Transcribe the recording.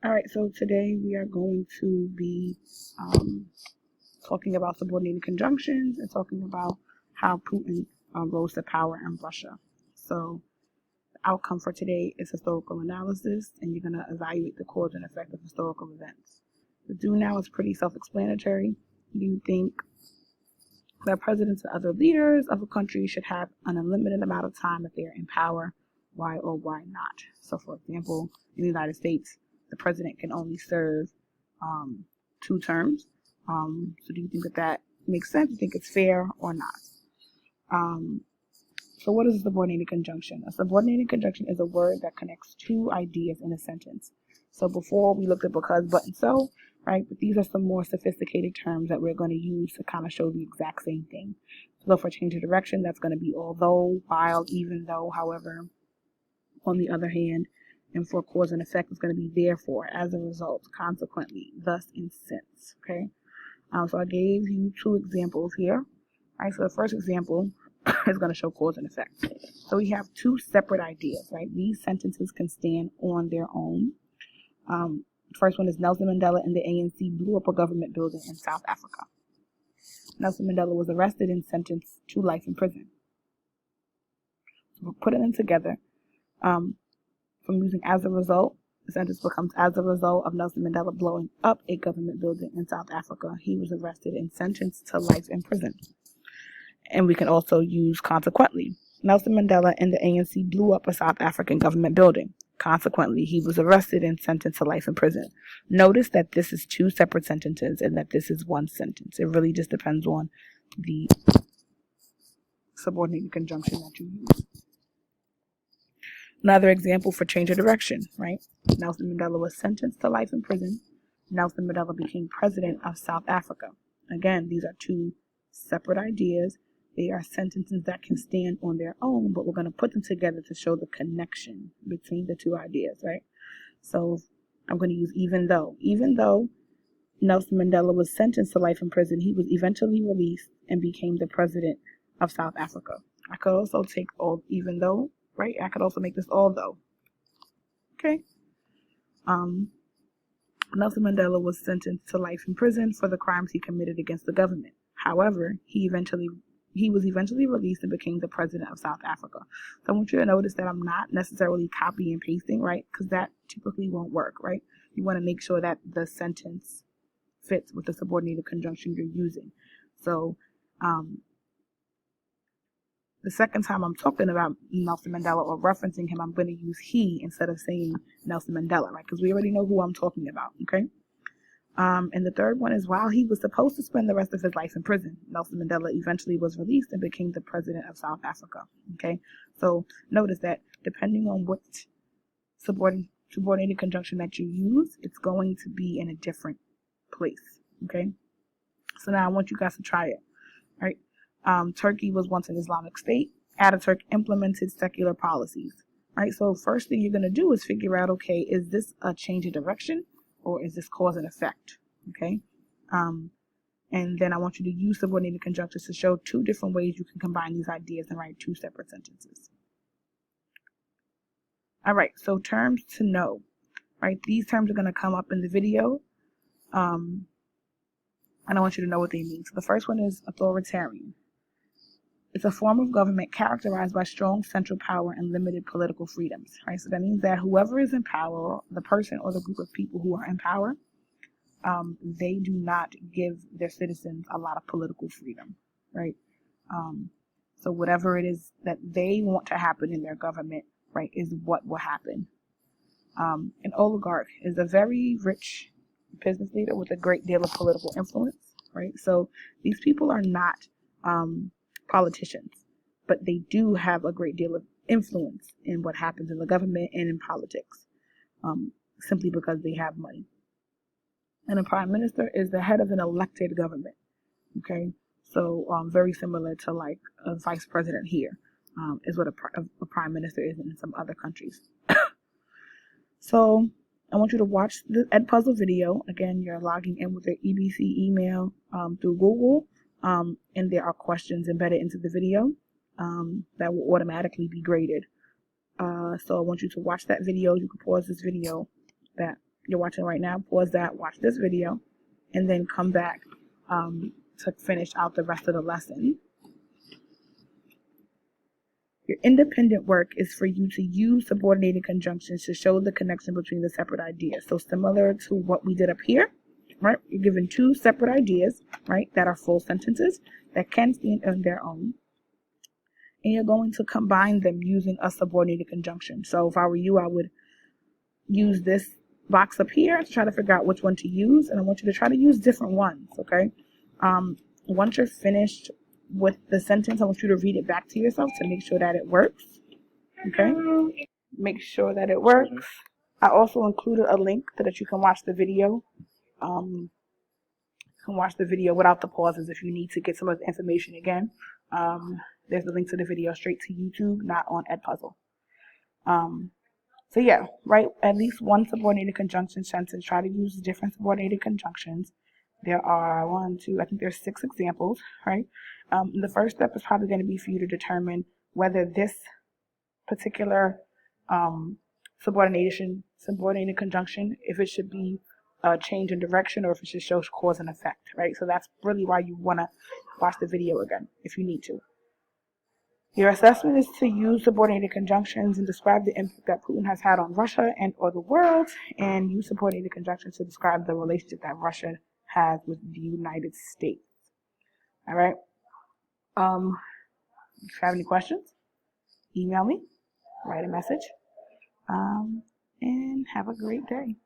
All right, so today we are going to be talking about subordinated conjunctions and talking about how Putin rose to power in Russia. So the outcome for today is historical analysis, and you're going to evaluate the cause and effect of historical events. The do now is pretty self-explanatory. You think that presidents and other leaders of a country should have an unlimited amount of time that they are in power. Why or why not? So, for example, in the United States, the president can only serve 2 terms. So do you think that makes sense? Do you think it's fair or not? So what is a subordinated conjunction? A subordinated conjunction is a word that connects 2 ideas in a sentence. So before we looked at because, but, and so, right? But these are some more sophisticated terms that we're going to use to kind of show the exact same thing. So for change of direction, that's going to be although, while, even though, however, on the other hand. And for cause and effect, it's going to be therefore, as a result, consequently, thus, and since. Okay. So I gave you 2 examples here. All right. So the first example is going to show cause and effect. So we have 2 separate ideas. Right. These sentences can stand on their own. First one is Nelson Mandela and the ANC blew up a government building in South Africa. Nelson Mandela was arrested and sentenced to life in prison. So we're putting them together. From using as a result, the sentence becomes as a result of Nelson Mandela blowing up a government building in South Africa. He was arrested and sentenced to life in prison. And we can also use consequently. Nelson Mandela and the ANC blew up a South African government building. Consequently, he was arrested and sentenced to life in prison. Notice that this is 2 separate sentences and that this is 1 sentence. It really just depends on the subordinated conjunction that you use. Another example for change of direction, right? Nelson Mandela was sentenced to life in prison. Nelson Mandela became president of South Africa. Again, these are 2 separate ideas. They are sentences that can stand on their own, but we're going to put them together to show the connection between the 2 ideas, right? So I'm going to use even though. Even though Nelson Mandela was sentenced to life in prison, he was eventually released and became the president of South Africa. I could also take all even though. Right? I could also make this although. Okay. Nelson Mandela was sentenced to life in prison for the crimes he committed against the government. However, he was eventually released and became the president of South Africa. So I want you to notice that I'm not necessarily copy and pasting, right? Because that typically won't work, right? You want to make sure that the sentence fits with the subordinated conjunction you're using. So, the second time I'm talking about Nelson Mandela or referencing him, I'm going to use he instead of saying Nelson Mandela, right? Because we already know who I'm talking about, okay? And the third one is while he was supposed to spend the rest of his life in prison, Nelson Mandela eventually was released and became the president of South Africa, okay? So notice that depending on what subordinated conjunction that you use, it's going to be in a different place, okay? So now I want you guys to try it, right? Turkey was once an Islamic state. Ataturk implemented secular policies. Right. So first thing you're going to do is figure out, okay, is this a change of direction or is this cause and effect? Okay. And then I want you to use subordinated conjunctions to show 2 different ways you can combine these ideas and write 2 separate sentences. All right. So terms to know. Right. These terms are going to come up in the video. And I want you to know what they mean. So the first one is authoritarian. It's a form of government characterized by strong central power and limited political freedoms, right? So that means that whoever is in power, the person or the group of people who are in power, they do not give their citizens a lot of political freedom, right? So whatever it is that they want to happen in their government, right, is what will happen. An oligarch is a very rich business leader with a great deal of political influence, right? So these people are not politicians, but they do have a great deal of influence in what happens in the government and in politics, simply because they have money. And a prime minister is the head of an elected government. Okay, so very similar to like a vice president here, is what a prime minister is in some other countries. So I want you to watch the Edpuzzle video. Again, you're logging in with your EBC email through Google. And there are questions embedded into the video that will automatically be graded. So I want you to watch that video. You can pause this video, that you're watching right now, pause that, watch this video, and then come back to finish out the rest of the lesson. Your independent work is for you to use subordinated conjunctions to show the connection between the separate ideas. So similar to what we did up here, right? You're given two separate ideas, right, that are full sentences that can stand on their own. And you're going to combine them using a subordinated conjunction. So if I were you, I would use this box up here to try to figure out which one to use. And I want you to try to use different ones, okay? Once you're finished with the sentence, I want you to read it back to yourself to make sure that it works. Okay? Make sure that it works. I also included a link so that you can watch the video. You can watch the video without the pauses if you need to get some of the information again. There's a link to the video straight to YouTube, not on Edpuzzle. So yeah, write at least one subordinated conjunction sentence. Try to use different subordinated conjunctions. There are I think there's 6 examples, right? The first step is probably going to be for you to determine whether this particular subordinated conjunction, if it should be a change in direction or if it should show cause and effect, right? So that's really why you want to watch the video again, if you need to. Your assessment is to use subordinated conjunctions and describe the impact that Putin has had on Russia and or the world, and use subordinated conjunctions to describe the relationship that Russia has with the United States. All right. If you have any questions, email me, write a message, and have a great day.